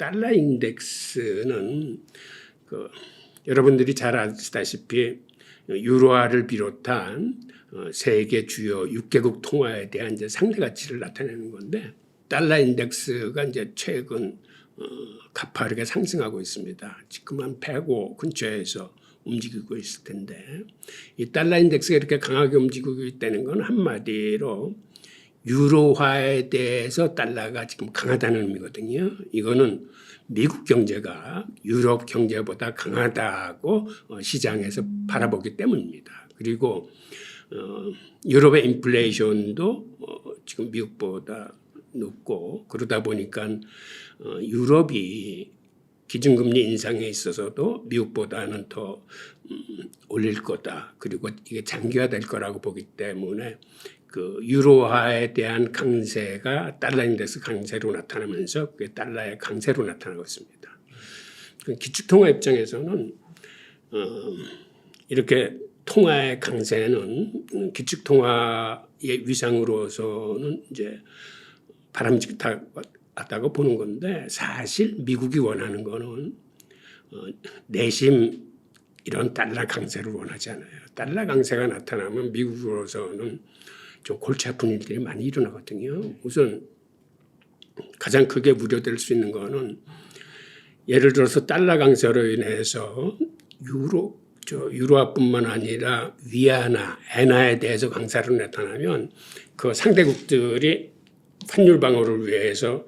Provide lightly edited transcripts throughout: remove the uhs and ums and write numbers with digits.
달러 인덱스는 여러분들이 잘 아시다시피 유로화를 비롯한 세계 주요 6개국 통화에 대한 이제 상대 가치를 나타내는 건데, 달러 인덱스가 이제 최근 가파르게 상승하고 있습니다. 지금 한 105 근처에서 움직이고 있을 텐데, 이 달러 인덱스가 이렇게 강하게 움직이고 있다는 건 한마디로 유로화에 대해서 달러가 지금 강하다는 의미거든요. 이거는 미국 경제가 유럽 경제보다 강하다고 시장에서 바라보기 때문입니다. 그리고 유럽의 인플레이션도 지금 미국보다 높고, 그러다 보니까 유럽이 기준금리 인상에 있어서도 미국보다는 더 올릴 거다. 그리고 이게 장기화될 거라고 보기 때문에 유로화에 대한 강세가 달러 인덱스 강세로 나타나면서 그게 달러의 강세로 나타나고 있습니다. 기축통화 입장에서는 이렇게 통화의 강세는 기축통화의 위상으로서는 이제 바람직하다고 보는 건데, 사실 미국이 원하는 거는 내심 이런 달러 강세를 원하지 않아요. 달러 강세가 나타나면 미국으로서는 좀 골치 아픈 일들이 많이 일어나거든요. 우선 가장 크게 우려될 수 있는 거는, 예를 들어서 달러 강세로 인해서 유로화뿐만 아니라 위안화, 엔화에 대해서 강세로 나타나면 그 상대국들이 환율 방어를 위해서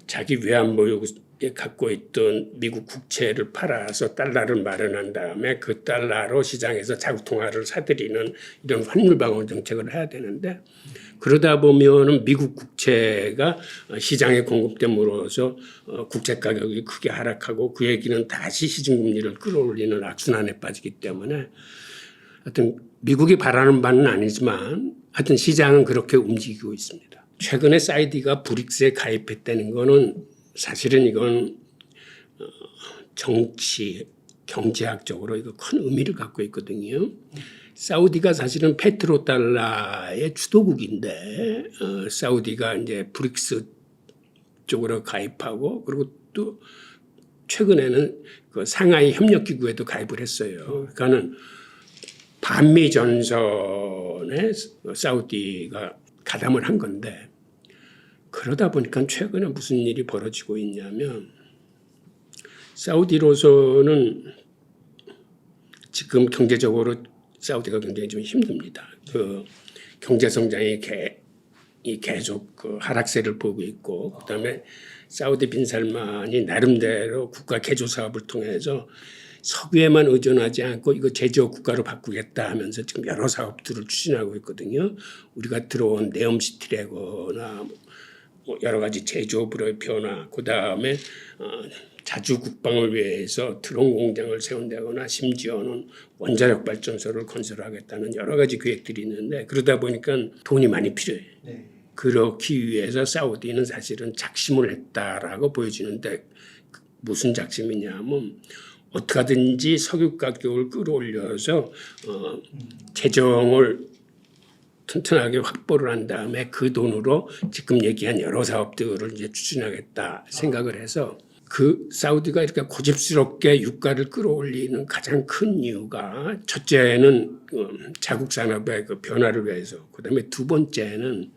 자기 외환보유에 갖고 있던 미국 국채를 팔아서 달러를 마련한 다음에 그 달러로 시장에서 자국 통화를 사들이는 이런 환율 방어 정책을 해야 되는데, 그러다 보면은 미국 국채가 시장에 공급됨으로써 국채 가격이 크게 하락하고, 그 얘기는 다시 시중금리를 끌어올리는 악순환에 빠지기 때문에, 하여튼 미국이 바라는 바는 아니지만 하여튼 시장은 그렇게 움직이고 있습니다. 최근에 사우디가 브릭스에 가입했다는 거는 사실은 이건 정치, 경제학적으로 이거 큰 의미를 갖고 있거든요. 사우디가 사실은 페트로달러의 주도국인데, 사우디가 이제 브릭스 쪽으로 가입하고, 그리고 또 최근에는 그 상하이 협력기구에도 가입을 했어요. 그러니까는 반미 전선에 사우디가 가담을 한 건데, 그러다 보니까 최근에 무슨 일이 벌어지고 있냐면, 사우디로서는 지금 경제적으로 사우디가 굉장히 좀 힘듭니다. 경제 성장이 계속 하락세를 보고 있고, 그다음에 사우디 빈살만이 나름대로 국가 개조 사업을 통해서 석유에만 의존하지 않고 이거 제조업 국가로 바꾸겠다 하면서 지금 여러 사업들을 추진하고 있거든요. 우리가 들어온 네옴시티래거나 여러 가지 제조업으로의 변화, 그다음에 자주 국방을 위해서 드론 공장을 세운다거나 심지어는 원자력 발전소를 건설하겠다는 여러 가지 계획들이 있는데, 그러다 보니까 돈이 많이 필요해요. 네. 그렇기 위해서 사우디는 사실은 작심을 했다라고 보여지는데, 무슨 작심이냐 하면 어떻게 하든지 석유 가격을 끌어올려서 재정을 튼튼하게 확보를 한 다음에 그 돈으로 지금 얘기한 여러 사업들을 이제 추진하겠다 생각을 해서, 그 사우디가 이렇게 고집스럽게 유가를 끌어올리는 가장 큰 이유가, 첫째는 자국 산업의 그 변화를 위해서, 그다음에 두 번째는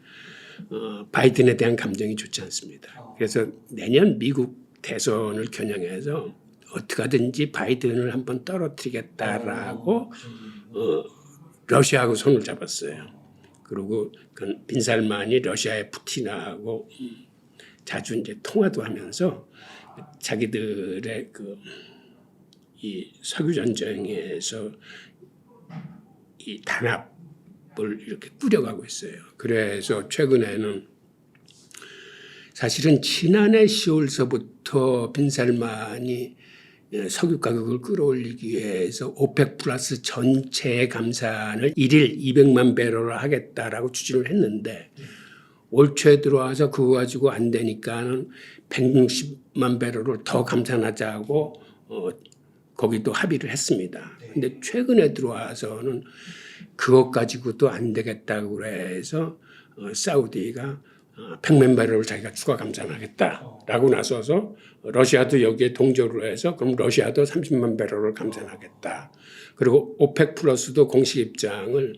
바이든에 대한 감정이 좋지 않습니다. 그래서 내년 미국 대선을 겨냥해서 어떻게 하든지 바이든을 한번 떨어뜨리겠다라고 러시아하고 손을 잡았어요. 그리고 빈살만이 러시아의 푸틴하고 자주 이제 통화도 하면서 자기들의 이 석유 전쟁에서 이 단합을 이렇게 꾸려가고 있어요. 그래서 최근에는 사실은 지난해 10월서부터 빈살만이 석유 가격을 끌어올리기 위해서 오펙 플러스 전체 감산을 1일 200만 배럴을 하겠다라고 추진을 했는데, 올 초에 들어와서 그거 가지고 안 되니까는 160만 배럴을 더 감산하자고 거기도 합의를 했습니다. 근데 최근에 들어와서는 그것 가지고도 안 되겠다고 해서 사우디가 100만 배럴을 자기가 추가 감산하겠다라고 나서서 러시아도 여기에 동조를 해서 그럼 러시아도 30만 배럴을 감산하겠다. 그리고 오펙 플러스도 공식 입장을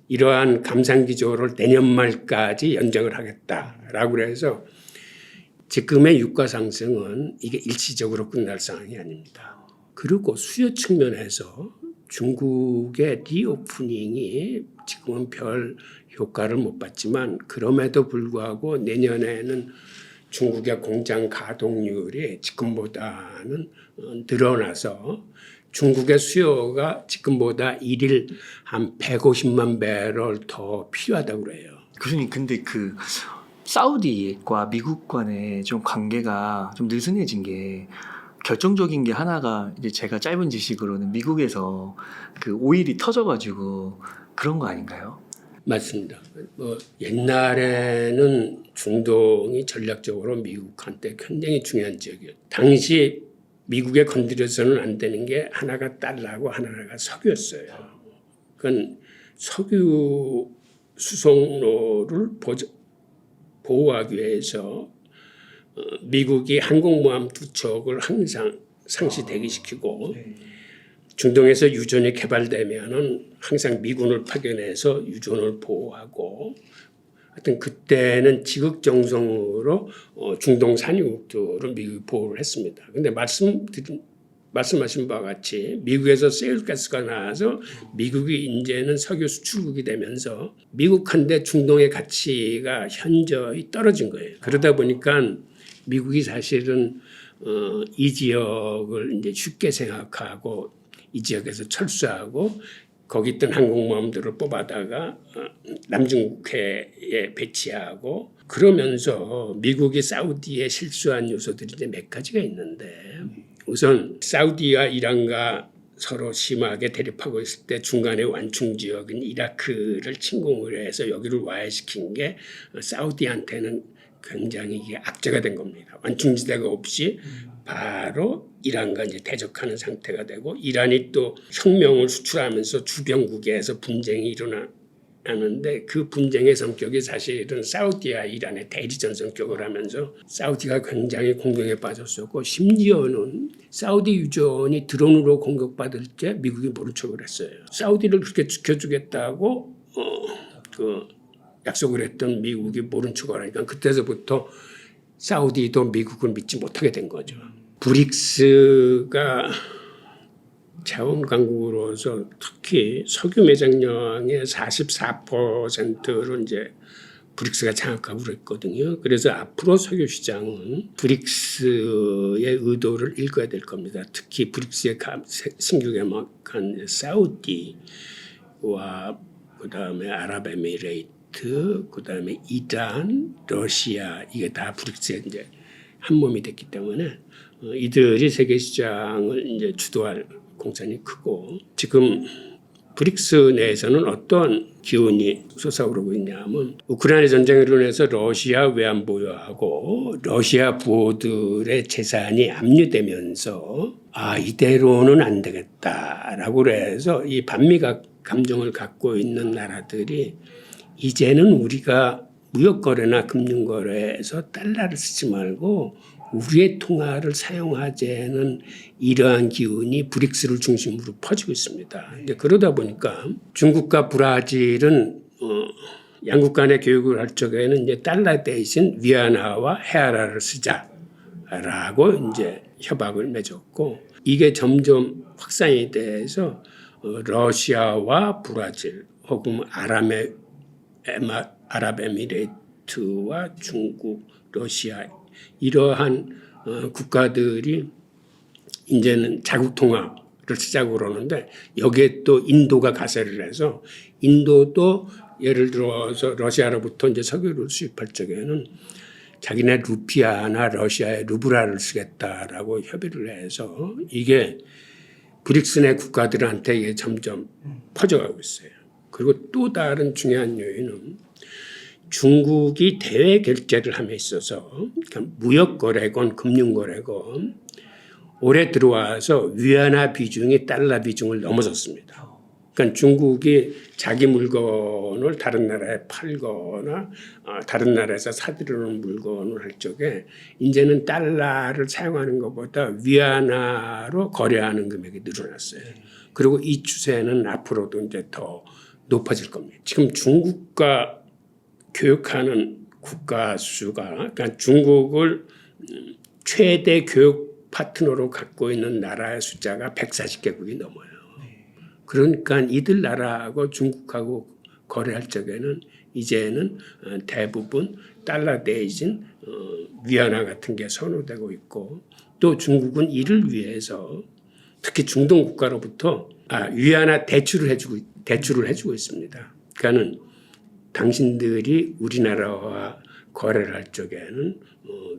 이러한 감산 기조를 내년 말까지 연장을 하겠다라고 해서 지금의 유가 상승은 이게 일시적으로 끝날 상황이 아닙니다. 그리고 수요 측면에서 중국의 리오프닝이 지금은 별 효과를 못 봤지만 그럼에도 불구하고 내년에는 중국의 공장 가동률이 지금보다는 늘어나서 중국의 수요가 지금보다 일일 한 150만 배럴 더 필요하다고 그래요. 교수님, 근데 그 사우디과 미국 간의 좀 관계가 좀 느슨해진 게 결정적인 게 하나가 이제 제가 짧은 지식으로는 미국에서 그 오일이 터져가지고 그런 거 아닌가요? 맞습니다. 옛날에는 중동이 전략적으로 미국한테 굉장히 중요한 지역이었어요. 당시 미국에 건드려서는 안 되는 게 하나가 달러고 하나가 석유였어요. 그건 석유 수송로를 보호하기 위해서 미국이 항공모함 2척을 항상 상시 대기시키고 중동에서 유전이 개발되면은 항상 미군을 파견해서 유전을 보호하고 하여튼 그때는 지극정성으로 중동 산유국들을 미국이 보호를 했습니다. 그런데 말씀하신 바와 같이 미국에서 세일가스가 나와서 미국이 이제는 석유 수출국이 되면서 미국한테 중동의 가치가 현저히 떨어진 거예요. 그러다 보니까 미국이 사실은 이 지역을 이제 쉽게 생각하고 이 지역에서 철수하고 거기 있던 항공모함들을 뽑아다가 남중국해에 배치하고 그러면서 미국이 사우디에 실수한 요소들이 이제 몇 가지가 있는데 우선 사우디와 이란과 서로 심하게 대립하고 있을 때 중간에 완충 지역인 이라크를 침공을 해서 여기를 와해시킨 게 사우디한테는 굉장히 이게 악재가 된 겁니다. 완충지대가 없이 바로 이란과 이제 대적하는 상태가 되고 이란이 또 혁명을 수출하면서 주변국에서 분쟁이 일어나는데 그 분쟁의 성격이 사실은 사우디와 이란의 대리전 성격을 하면서 사우디가 굉장히 공격에 빠졌었고 심지어는 사우디 유전이 드론으로 공격받을 때 미국이 모른 척을 했어요. 사우디를 그렇게 지켜주겠다고 약속을 했던 미국이 모른 척을 하니까 그때서부터 사우디도 미국을 믿지 못하게 된 거죠. 브릭스가 자원 강국으로서 특히 석유 매장량의 44%를 이제 브릭스가 장악하고 그랬거든요. 그래서 앞으로 석유 시장은 브릭스의 의도를 읽어야 될 겁니다. 특히 브릭스의 신규 개막한 사우디와 그다음에 아랍에미레이트, 그다음에 이란, 러시아 이게 다 브릭스에 이제 한 몸이 됐기 때문에 이들이 세계 시장을 이제 주도할 공산이 크고 지금 브릭스 내에서는 어떤 기운이 솟아오르고 있냐면 우크라이나 전쟁으로 인해서 러시아 외환 보유하고 러시아 부호들의 재산이 압류되면서 이대로는 안 되겠다라고 해서 이 반미 감정을 갖고 있는 나라들이 이제는 우리가 무역거래나 금융거래에서 달러를 쓰지 말고 우리의 통화를 사용하자는 이러한 기운이 브릭스를 중심으로 퍼지고 있습니다. 이제 그러다 보니까 중국과 브라질은 양국 간의 교육을 할 적에는 이제 달러 대신 위안화와 헤아라를 쓰자라고 이제 협약을 맺었고 이게 점점 확산이 돼서 러시아와 브라질 혹은 아랍에미레이트와 중국, 러시아 이러한 국가들이 이제는 자국 통화를 쓰자고 그러는데 여기에 또 인도가 가세를 해서 인도도 예를 들어서 러시아로부터 이제 석유를 수입할 적에는 자기네 루피아나 러시아의 루브라를 쓰겠다라고 협의를 해서 이게 브릭스 내 국가들한테 이게 점점 퍼져가고 있어요. 그리고 또 다른 중요한 요인은 중국이 대외 결제를 함에 있어서 그러니까 무역거래건 금융거래건 올해 들어와서 위안화 비중이 달러 비중을 넘어섰습니다. 그러니까 중국이 자기 물건을 다른 나라에 팔거나 다른 나라에서 사들여오는 물건을 할 적에 이제는 달러를 사용하는 것보다 위안화로 거래하는 금액이 늘어났어요. 그리고 이 추세는 앞으로도 이제 더 높아질 겁니다. 지금 중국과 교역하는 국가 수가, 그러니까 중국을 최대 교역 파트너로 갖고 있는 나라의 숫자가 140개국이 넘어요. 그러니까 이들 나라하고 중국하고 거래할 적에는 이제는 대부분 달러 대신 위안화 같은 게 선호되고 있고, 또 중국은 이를 위해서 특히 중동 국가로부터 위안화 대출을 해주고 있습니다. 그러니까는 당신들이 우리나라와 거래를 할 적에는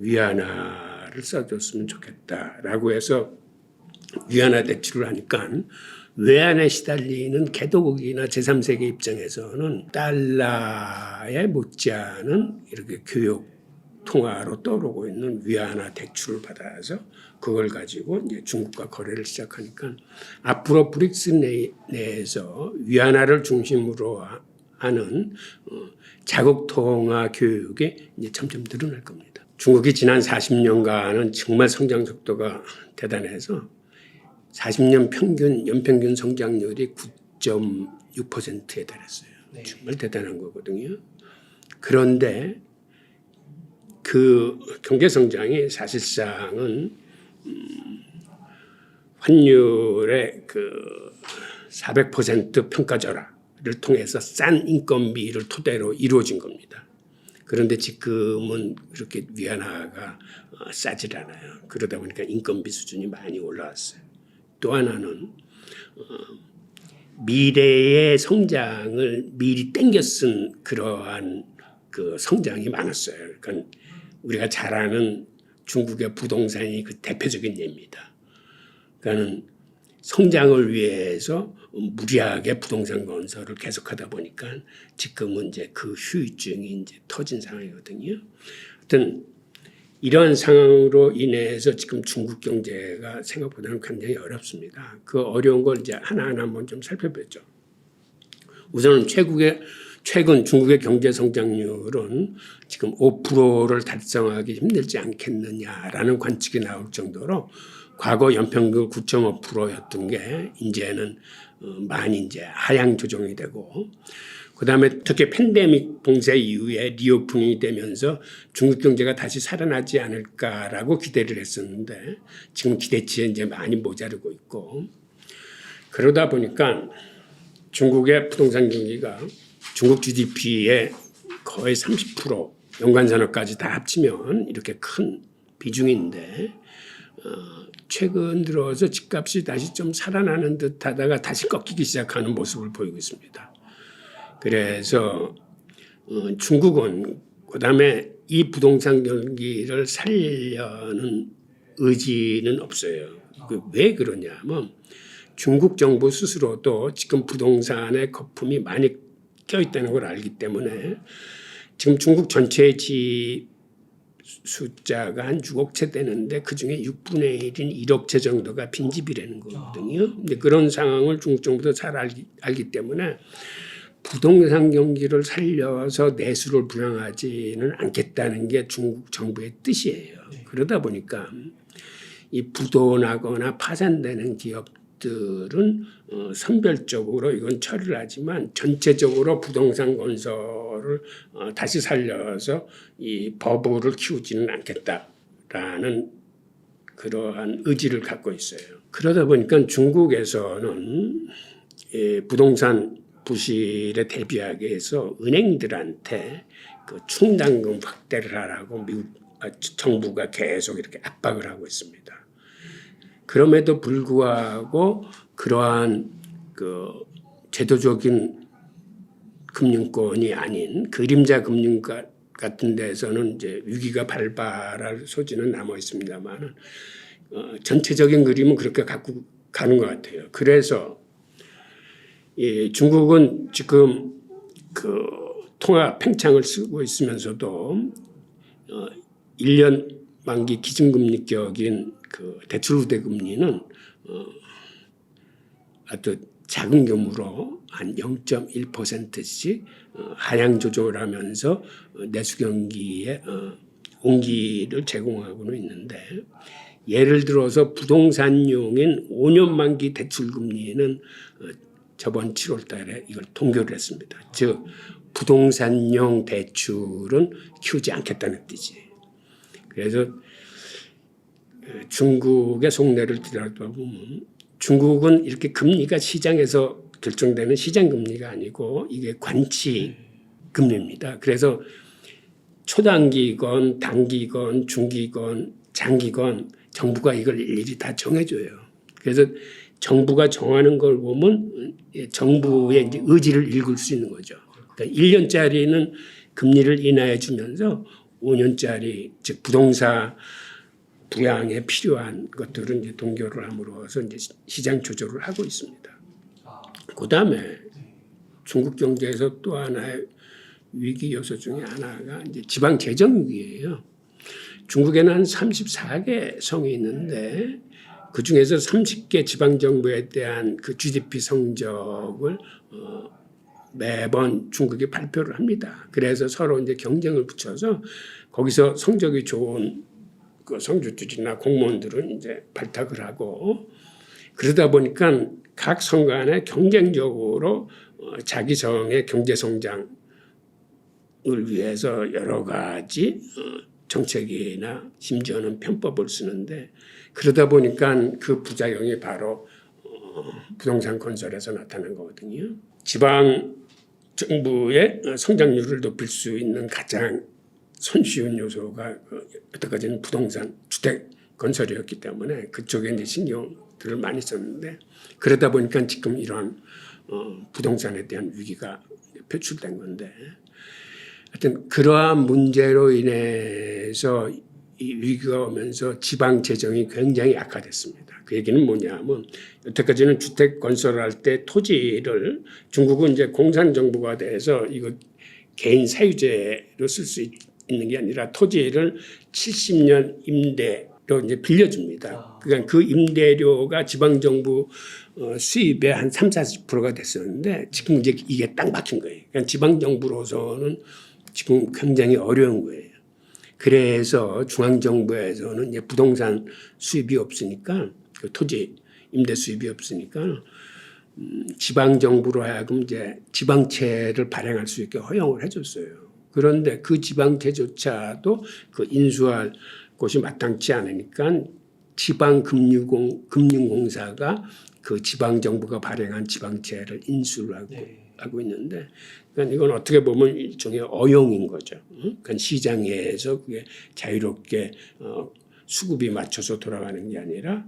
위안화를 써줬으면 좋겠다라고 해서 위안화 대출을 하니까 외환에 시달리는 개도국이나 제3세계 입장에서는 달러에 못지않은 이렇게 교역 통화로 떠오르고 있는 위안화 대출을 받아서 그걸 가지고 이제 중국과 거래를 시작하니까 앞으로 브릭스 내에서 위안화를 중심으로 하는 자국 통화 교육이 이제 점점 늘어날 겁니다. 중국이 지난 40년간은 정말 성장 속도가 대단해서 40년 평균 연평균 성장률이 9.6%에 달했어요. 네. 정말 대단한 거거든요. 그런데 그 경제 성장이 사실상은 환율의 그 400% 평가절하를 통해서 싼 인건비를 토대로 이루어진 겁니다. 그런데 지금은 그렇게 위안화가 싸질 않아요. 그러다 보니까 인건비 수준이 많이 올라왔어요. 또 하나는 미래의 성장을 미리 땡겨 쓴 그러한 그 성장이 많았어요. 그러니까 우리가 잘 아는 중국의 부동산이 그 대표적인 예입니다. 그러니까는 성장을 위해서 무리하게 부동산 건설을 계속하다 보니까 지금은 이제 그 후유증이 이제 터진 상황이거든요. 하여튼 이러한 상황으로 인해서 지금 중국 경제가 생각보다는 굉장히 어렵습니다. 그 어려운 걸 이제 하나하나 한번 좀 살펴보죠. 우선은 최근 중국의 경제 성장률은 지금 5%를 달성하기 힘들지 않겠느냐라는 관측이 나올 정도로 과거 연평균 9.5%였던 게 이제는 많이 이제 하향 조정이 되고, 그다음에 특히 팬데믹 봉쇄 이후에 리오프닝이 되면서 중국 경제가 다시 살아나지 않을까라고 기대를 했었는데 지금 기대치에 이제 많이 모자르고 있고, 그러다 보니까 중국의 부동산 경기가 중국 GDP의 거의 30% 연관산업까지 다 합치면 이렇게 큰 비중인데 최근 들어서 집값이 다시 좀 살아나는 듯하다가 다시 꺾이기 시작하는 모습을 보이고 있습니다. 그래서 중국은 그다음에 이 부동산 경기를 살려는 의지는 없어요. 왜 그러냐면 중국 정부 스스로도 지금 부동산에 거품이 많이 껴있다는 걸 알기 때문에 지금 중국 전체의 집 숫자가 한 6억 채 되는데 그중에 6분의 1인 1억 채 정도가 빈집이라는 거거든요. 근데 그런 상황을 중국 정부도 잘 알기 때문에 부동산 경기를 살려서 내수를 불황하지는 않겠다는 게 중국 정부의 뜻이에요. 그러다 보니까 이 부도나거나 파산되는 기업들은 선별적으로 이건 처리를 하지만 전체적으로 부동산 건설을 다시 살려서 이 버블을 키우지는 않겠다라는 그러한 의지를 갖고 있어요. 그러다 보니까 중국에서는 부동산 부실에 대비하기 위해서 은행들한테 그 충당금 확대를 하라고 미국 정부가 계속 이렇게 압박을 하고 있습니다. 그럼에도 불구하고 그러한 그 제도적인 금융권이 아닌 그림자 금융 같은 데서는 이제 위기가 발발할 소지는 남아 있습니다만은 전체적인 그림은 그렇게 갖고 가는 것 같아요. 그래서 중국은 지금 그 통화 팽창을 쓰고 있으면서도 1년 만기 기준금리 격인 그 대출 우대 금리는 아주 작은 규모로 한 0.1%씩 하향 조정을 하면서 내수 경기에 온기를 제공하고는 있는데, 예를 들어서 부동산용인 5년 만기 대출 금리는 저번 7월 달에 이걸 동결을 했습니다. 즉 부동산용 대출은 키우지 않겠다는 뜻이. 그래서 중국의 속내를 들여다보면 중국은 이렇게 금리가 시장에서 결정되는 시장 금리가 아니고 이게 관치 금리입니다. 그래서 초단기건 단기건 중기건 장기건 정부가 이걸 일일이 다 정해줘요. 그래서 정부가 정하는 걸 보면 정부의 이제 의지를 읽을 수 있는 거죠. 그러니까 1년짜리는 금리를 인하해 주면서 5년짜리 즉 부동산 부양에 필요한 것들은 이제 동결을 함으로써 이제 시장 조절을 하고 있습니다. 그다음에 중국 경제에서 또 하나의 위기 요소 중에 하나가 이제 지방 재정 위기예요. 중국에는 한 34개 성이 있는데 그 중에서 30개 지방 정부에 대한 그 GDP 성적을 매번 중국이 발표를 합니다. 그래서 서로 이제 경쟁을 붙여서 거기서 성적이 좋은 그 성주들이나 공무원들은 이제 발탁을 하고, 그러다 보니까 각 성 간에 경쟁적으로 자기 성의 경제 성장을 위해서 여러 가지 정책이나 심지어는 편법을 쓰는데, 그러다 보니까 그 부작용이 바로 부동산 건설에서 나타난 거거든요. 지방 정부의 성장률을 높일 수 있는 가장 손쉬운 요소가 여태까지는 부동산 주택 건설이었기 때문에 그쪽에 이제 신경들을 많이 썼는데, 그러다 보니까 지금 이런 부동산에 대한 위기가 표출된 건데, 하여튼 그러한 문제로 인해서 이 위기가 오면서 지방 재정이 굉장히 악화됐습니다. 그 얘기는 뭐냐면 여태까지는 주택 건설할 때 토지를 중국은 이제 공산정부가 돼서 이거 개인 사유재로 쓸 수 있는 게 아니라 토지를 70년 임대로 이제 빌려줍니다. 그러니까 그 임대료가 지방정부 수입의 한 30-40%가 됐었는데 지금 이제 이게 딱 막힌 거예요. 그러니까 지방정부로서는 지금 굉장히 어려운 거예요. 그래서 중앙정부에서는 이제 부동산 수입이 없으니까 그 토지 임대 수입이 없으니까 지방정부로 하여금 이제 지방채를 발행할 수 있게 허용을 해줬어요. 그런데 그 지방채조차도 그 인수할 곳이 마땅치 않으니까 지방금융공사가 그 지방정부가 발행한 지방채를 인수를 하고 있는데, 그러니까 이건 어떻게 보면 일종의 어용인 거죠. 그러니까 시장에서 그게 자유롭게 수급이 맞춰서 돌아가는 게 아니라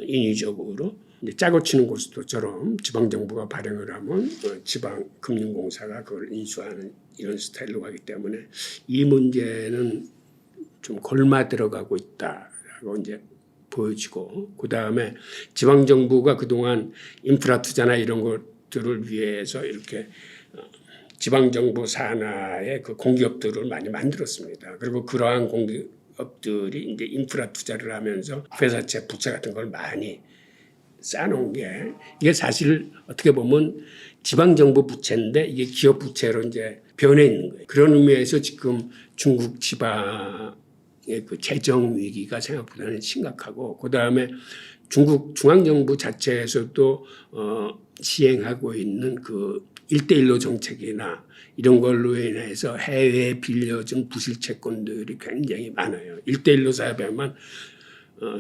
인위적으로 이제 짜고 치는 고스톱처럼 지방정부가 발행을 하면 지방금융공사가 그걸 인수하는 이런 스타일로 가기 때문에 이 문제는 좀 골마 들어가고 있다라고 이제 보여지고, 그 다음에 지방정부가 그동안 인프라 투자나 이런 것들을 위해서 이렇게 지방정부 산하의 그 공기업들을 많이 만들었습니다. 그리고 그러한 공기업들이 이제 인프라 투자를 하면서 회사채, 부채 같은 걸 많이 쌓아놓은 게, 이게 사실 어떻게 보면 지방정부 부채인데 이게 기업 부채로 이제 변해 있는 거예요. 그런 의미에서 지금 중국 지방의 그 재정 위기가 생각보다는 심각하고, 그 다음에 중국 중앙정부 자체에서도 시행하고 있는 그 1대1로 정책이나 이런 걸로 인해서 해외에 빌려준 부실 채권들이 굉장히 많아요. 1대1로 사업에만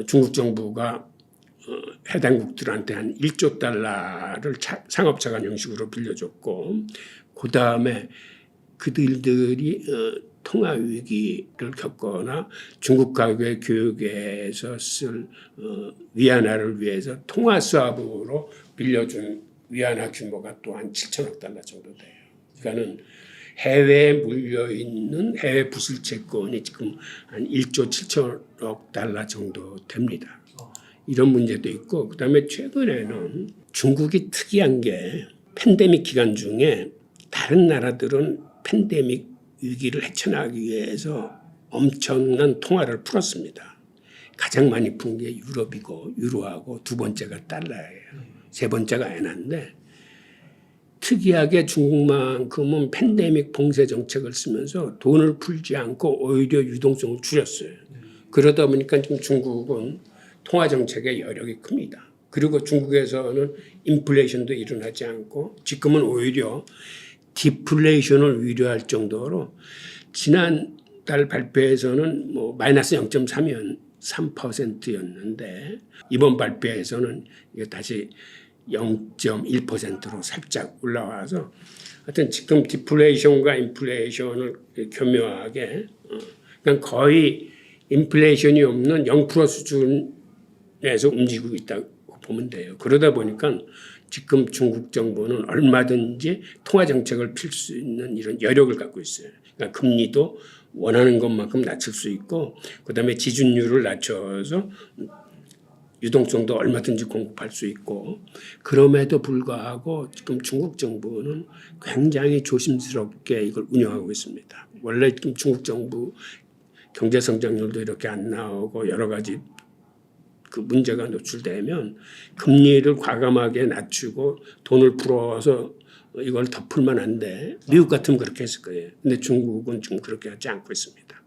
중국 정부가 해당국들한테 한 1조 달러를 상업자간 형식으로 빌려줬고, 그 다음에 그들이 통화 위기를 겪거나 중국 가구의 교육에서 쓸 위안화를 위해서 통화 수합으로 빌려준 위안화 규모가 또 한 7천억 달러 정도 돼요. 그러니까는 해외에 물려있는 해외 부실 채권이 지금 한 1조 7천억 달러 정도 됩니다. 이런 문제도 있고, 그다음에 최근에는 중국이 특이한 게 팬데믹 기간 중에 다른 나라들은 팬데믹 위기를 헤쳐나가기 위해서 엄청난 통화를 풀었습니다. 가장 많이 푼 게 유럽이고 유로하고 두 번째가 달러예요. 세 번째가 엔화인데 특이하게 중국만큼은 팬데믹 봉쇄 정책을 쓰면서 돈을 풀지 않고 오히려 유동성을 줄였어요. 그러다 보니까 지금 중국은 통화 정책의 여력이 큽니다. 그리고 중국에서는 인플레이션도 일어나지 않고 지금은 오히려 디플레이션을 우려할 정도로 지난달 발표에서는 뭐 마이너스 0.3%였는데 이번 발표에서는 이게 다시 0.1%로 살짝 올라와서 하여튼 지금 디플레이션과 인플레이션을 교묘하게 그러니까 거의 인플레이션이 없는 0% 수준에서 움직이고 있다고 보면 돼요. 그러다 보니까 지금 중국 정부는 얼마든지 통화 정책을 펼 수 있는 이런 여력을 갖고 있어요. 그러니까 금리도 원하는 것만큼 낮출 수 있고 그다음에 지준율을 낮춰서 유동성도 얼마든지 공급할 수 있고 그럼에도 불구하고 지금 중국 정부는 굉장히 조심스럽게 이걸 운영하고 있습니다. 원래 지금 중국 정부 경제 성장률도 이렇게 안 나오고 여러 가지 그 문제가 노출되면 금리를 과감하게 낮추고 돈을 풀어서 이걸 더 풀면 안 돼. 미국 같으면 그렇게 했을 거예요. 근데 중국은 지금 그렇게 하지 않고 있습니다.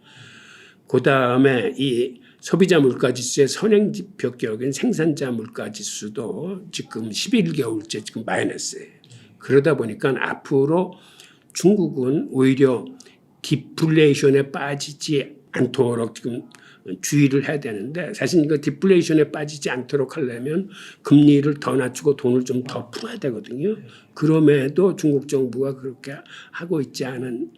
그다음에 이 소비자 물가지수의 선행지표격인 생산자 물가지수도 지금 11개월째 지금 마이너스예요. 그러다 보니까 앞으로 중국은 오히려 디플레이션에 빠지지 않도록 지금 주의를 해야 되는데 사실 이거 디플레이션에 빠지지 않도록 하려면 금리를 더 낮추고 돈을 좀 더 풀어야 되거든요. 그럼에도 중국 정부가 그렇게 하고 있지 않은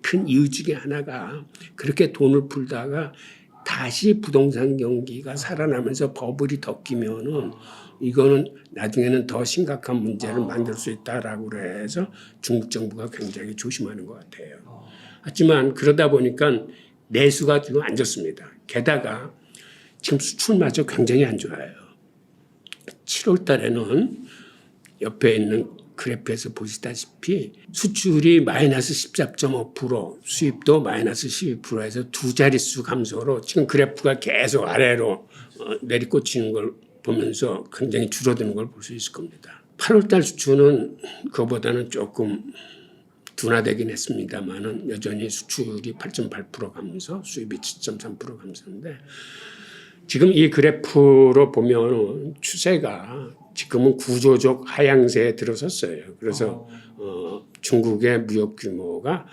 큰 이유 중에 하나가 그렇게 돈을 풀다가 다시 부동산 경기가 살아나면서 버블이 더 끼면은 이거는 나중에는 더 심각한 문제를 만들 수 있다라고 해서 중국 정부가 굉장히 조심하는 것 같아요. 하지만 그러다 보니까 내수가 지금 안 좋습니다. 게다가 지금 수출마저 굉장히 안 좋아요. 7월 달에는 옆에 있는 그래프에서 보시다시피 수출이 마이너스 14.5%, 수입도 마이너스 12%에서 두 자릿수 감소로 지금 그래프가 계속 아래로 내리꽂히는 걸 보면서 굉장히 줄어드는 걸 볼 수 있을 겁니다. 8월 달 수출은 그거보다는 조금 둔화되긴 했습니다만은 여전히 수출이 8.8% 감소, 수입이 7.3% 감소인데 지금 이 그래프로 보면 추세가 지금은 구조적 하향세에 들어섰어요. 그래서 중국의 무역 규모가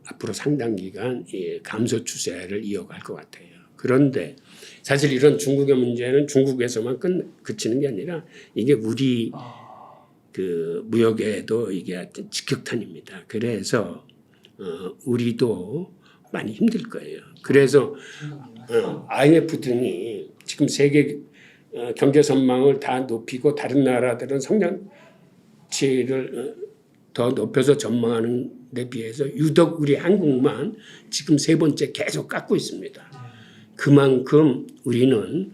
앞으로 상당 기간 이 감소 추세를 이어갈 것 같아요. 그런데 사실 이런 중국의 문제는 중국에서만 그치는 게 아니라 이게 우리 그 무역에도 이게 직격탄입니다. 그래서 우리도 많이 힘들 거예요. 그래서 IMF 등이 지금 세계 경제 전망을 다 높이고 다른 나라들은 성장치를 더 높여서 전망하는 데 비해서 유독 우리 한국만 지금 세 번째 계속 깎고 있습니다. 그만큼 우리는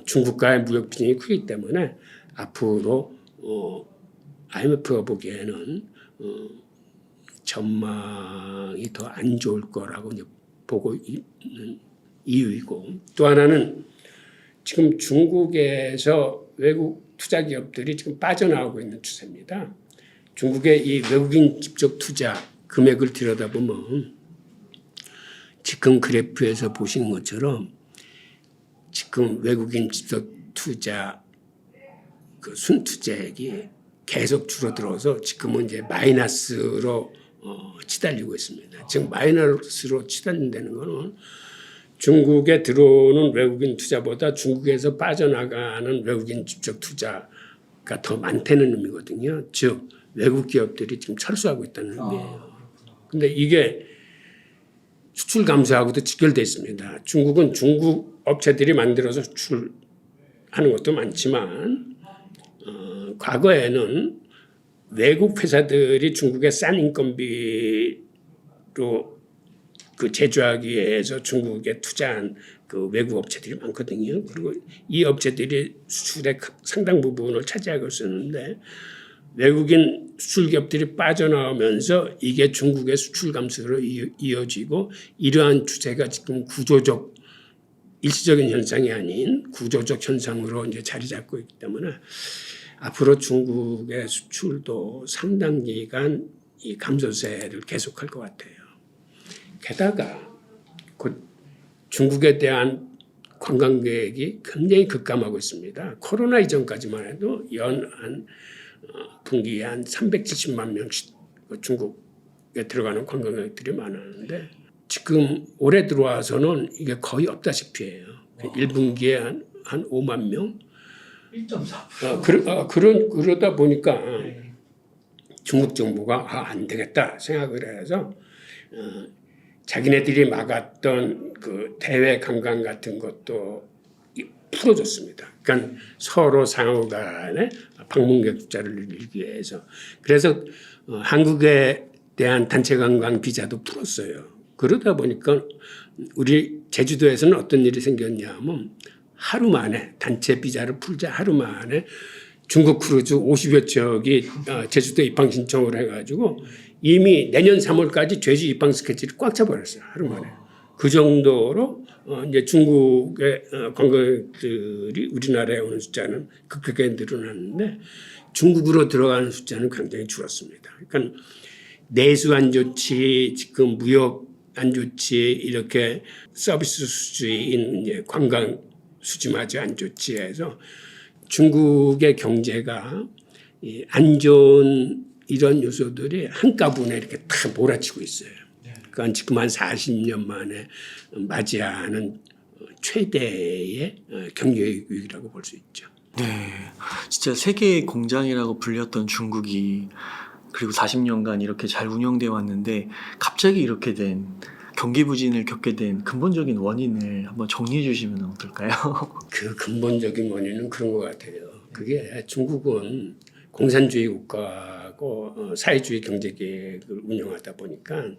중국과의 무역 비중이 크기 때문에 앞으로 IMF가 보기에는 전망이 더 안 좋을 거라고 보고 있는 이유이고 또 하나는 지금 중국에서 외국 투자 기업들이 지금 빠져나오고 있는 추세입니다. 중국의 이 외국인 직접 투자 금액을 들여다보면 지금 그래프에서 보시는 것처럼 지금 외국인 직접 투자 그 순투자액이 계속 줄어들어서 지금은 이제 마이너스로 치달리고 있습니다. 지금 마이너스로 치달린다는 것은 중국에 들어오는 외국인 투자보다 중국에서 빠져나가는 외국인 직접 투자가 더 많다는 의미거든요. 즉 외국 기업들이 지금 철수하고 있다는 의미예요. 그런데 이게 수출 감소하고도 직결되어 있습니다. 중국은 중국 업체들이 만들어서 수출하는 것도 많지만 과거에는 외국 회사들이 중국의 싼 인건비로 그 제조하기 위해서 중국에 투자한 그 외국 업체들이 많거든요. 그리고 이 업체들이 수출의 상당 부분을 차지하고 있었는데 외국인 수출 기업들이 빠져나오면서 이게 중국의 수출 감소로 이어지고 이러한 추세가 지금 구조적 일시적인 현상이 아닌 구조적 현상으로 이제 자리 잡고 있기 때문에 앞으로 중국의 수출도 상당 기간 이 감소세를 계속할 것 같아요. 게다가 곧 중국에 대한 관광객이 굉장히 급감하고 있습니다. 코로나 이전까지만 해도 연 한 분기에 한 370만 명씩 중국에 들어가는 관광객들이 많았는데 지금 올해 들어와서는 이게 거의 없다시피 해요. 1분기에 한 5만 명? 1.4%. 그러다 보니까 중국 정부가 안 되겠다 생각을 해서 자기네들이 막았던 그 대외 관광 같은 것도 풀어줬습니다. 그러니까 서로 상호간에 방문객 숫자를 늘리기 위해서. 그래서 한국에 대한 단체 관광 비자도 풀었어요. 그러다 보니까 우리 제주도에서는 어떤 일이 생겼냐면 하루 만에 단체 비자를 풀자 하루 만에 중국 크루즈 50여 척이 제주도 입항 신청을 해가지고 이미 내년 3월까지 제주 입항 스케줄이 꽉 차버렸어요. 하루 만에. 그 정도로 이제 중국의 관광객들이 우리나라에 오는 숫자는 급격하게 늘어났는데 중국으로 들어가는 숫자는 굉장히 줄었습니다. 그러니까 내수 안 좋지, 지금 무역 안 좋지, 이렇게 서비스 수지인 이제 관광 수지마저 안 좋지 해서 중국의 경제가 안 좋은 이런 요소들이 한꺼번에 이렇게 다 몰아치고 있어요. 그러니까 지금 한 40년 만에 맞이하는 최대의 경제 위기라고 볼 수 있죠. 네, 진짜 세계의 공장이라고 불렸던 중국이 그리고 40년간 이렇게 잘 운영되어 왔는데 갑자기 이렇게 된 경기 부진을 겪게 된 근본적인 원인을 한번 정리해 주시면 어떨까요? 그 근본적인 원인은 그런 것 같아요. 그게 중국은 공산주의 국가고 사회주의 경제 계획을 운영하다 보니까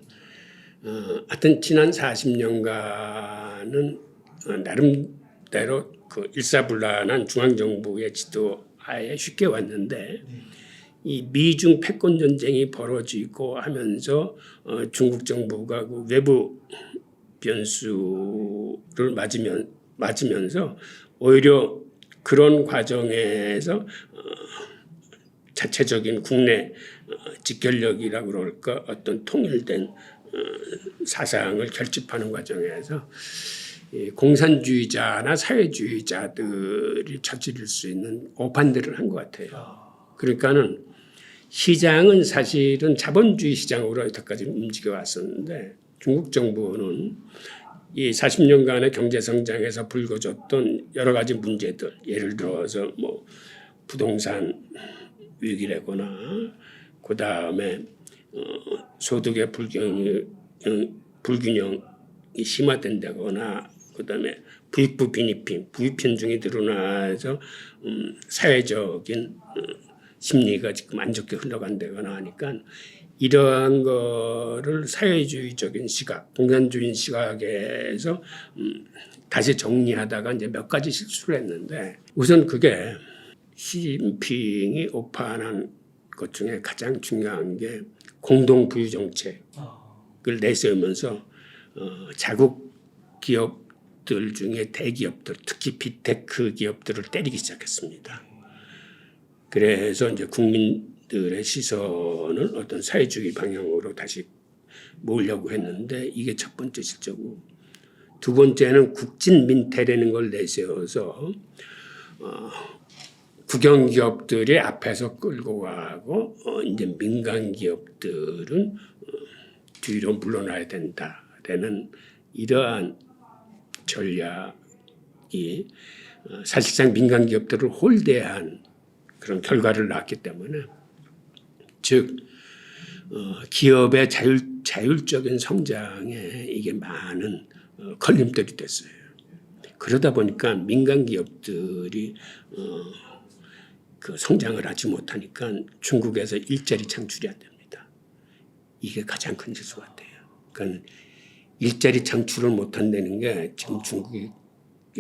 하여튼 지난 40년간은 나름대로 그 일사불란한 중앙정부의 지도 하에 쉽게 왔는데 이 미중 패권 전쟁이 벌어지고 하면서 중국 정부가 그 외부 변수를 맞으면서 오히려 그런 과정에서 자체적인 국내 직결력이라 그럴까 어떤 통일된 사상을 결집하는 과정에서 공산주의자나 사회주의자들이 저지를 수 있는 오판들을 한 것 같아요. 그러니까는 시장은 사실은 자본주의 시장으로 여태까지 움직여 왔었는데 중국 정부는 이 40년간의 경제 성장에서 불거졌던 여러 가지 문제들, 예를 들어서 뭐 부동산 위기라거나 그 다음에 소득의 불균형이 심화된다거나 그 다음에 부익부 빈익빈중이 드러나서 사회적인 심리가 지금 안 좋게 흘러간다거나 하니까 이러한 거를 사회주의적인 시각, 공산주의 시각에서 다시 정리하다가 이제 몇 가지 실수를 했는데 우선 그게 시진핑이 오판한 것 중에 가장 중요한 게 공동부유 정책을 내세우면서 자국 기업들 중에 대기업들, 특히 빅테크 기업들을 때리기 시작했습니다. 그래서 이제 국민들의 시선을 어떤 사회주의 방향으로 다시 모으려고 했는데 이게 첫 번째 실적이고 두 번째는 국진민태라는 걸 내세워서 국영 기업들이 앞에서 끌고 가고 이제 민간 기업들은 뒤로 물러나야 된다라는 이러한 전략이 사실상 민간 기업들을 홀대한 그런 결과를 낳았기 때문에 즉 기업의 자율적인 성장에 이게 많은 걸림돌이 됐어요. 그러다 보니까 민간 기업들이 그 성장을 하지 못하니까 중국에서 일자리 창출이 안 됩니다. 이게 가장 큰 실수 같아요. 그러니까 일자리 창출을 못한다는 게 지금 중국이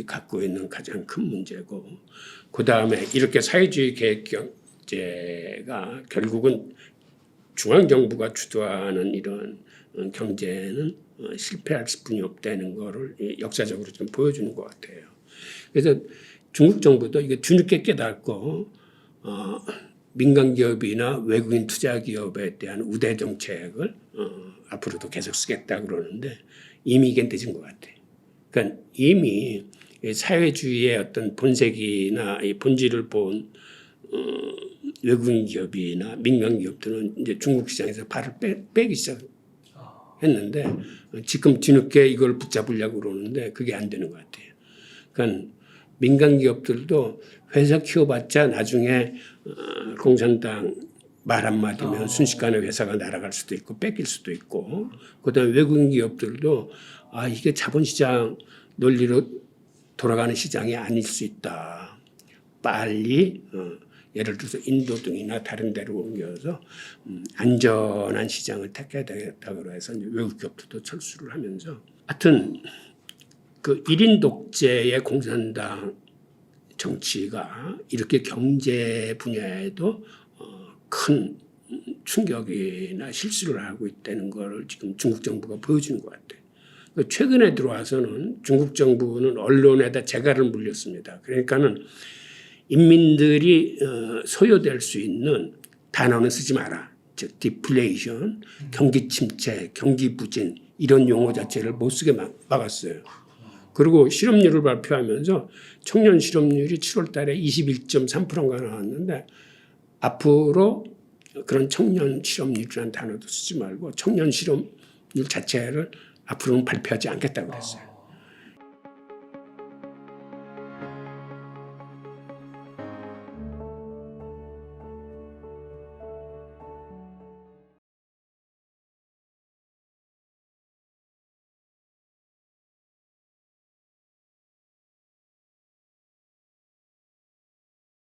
갖고 있는 가장 큰 문제고 그 다음에 이렇게 사회주의 계획 경제가 결국은 중앙정부가 주도하는 이런 경제는 실패할 수뿐이 없다는 거를 역사적으로 좀 보여주는 것 같아요. 그래서 중국 정부도 이게 뒤늦게 깨닫고 민간 기업이나 외국인 투자 기업에 대한 우대 정책을 앞으로도 계속 쓰겠다 그러는데 이미 이게 늦은 것 같아요. 그러니까 이미 사회주의의 어떤 본색이나 이 본질을 본 외국인 기업이나 민간 기업들은 이제 중국 시장에서 발을 빼기 시작했는데 지금 뒤늦게 이걸 붙잡으려고 그러는데 그게 안 되는 것 같아요. 그러니까 민간 기업들도 회사 키워봤자 나중에 공산당 말 한마디면 순식간에 회사가 날아갈 수도 있고 뺏길 수도 있고 그다음에 외국인 기업들도 이게 자본시장 논리로 돌아가는 시장이 아닐 수 있다. 빨리 예를 들어서 인도 등이나 다른 데로 옮겨서 안전한 시장을 택해야 되겠다고 해서 외국 기업들도 철수를 하면서 하여튼 그 1인 독재의 공산당 정치가 이렇게 경제 분야에도 큰 충격이나 실수를 하고 있다는 걸 지금 중국 정부가 보여주는 것 같아요. 최근에 들어와서는 중국 정부는 언론에다 재갈을 물렸습니다. 그러니까는 인민들이 소요될 수 있는 단어는 쓰지 마라. 즉 디플레이션, 경기 침체, 경기 부진 이런 용어 자체를 못 쓰게 막았어요. 그리고 실업률을 발표하면서 청년 실업률이 7월 달에 21.3%가 나왔는데 앞으로 그런 청년 실업률이라는 단어도 쓰지 말고 청년 실업률 자체를 앞으로는 발표하지 않겠다고 그랬어요.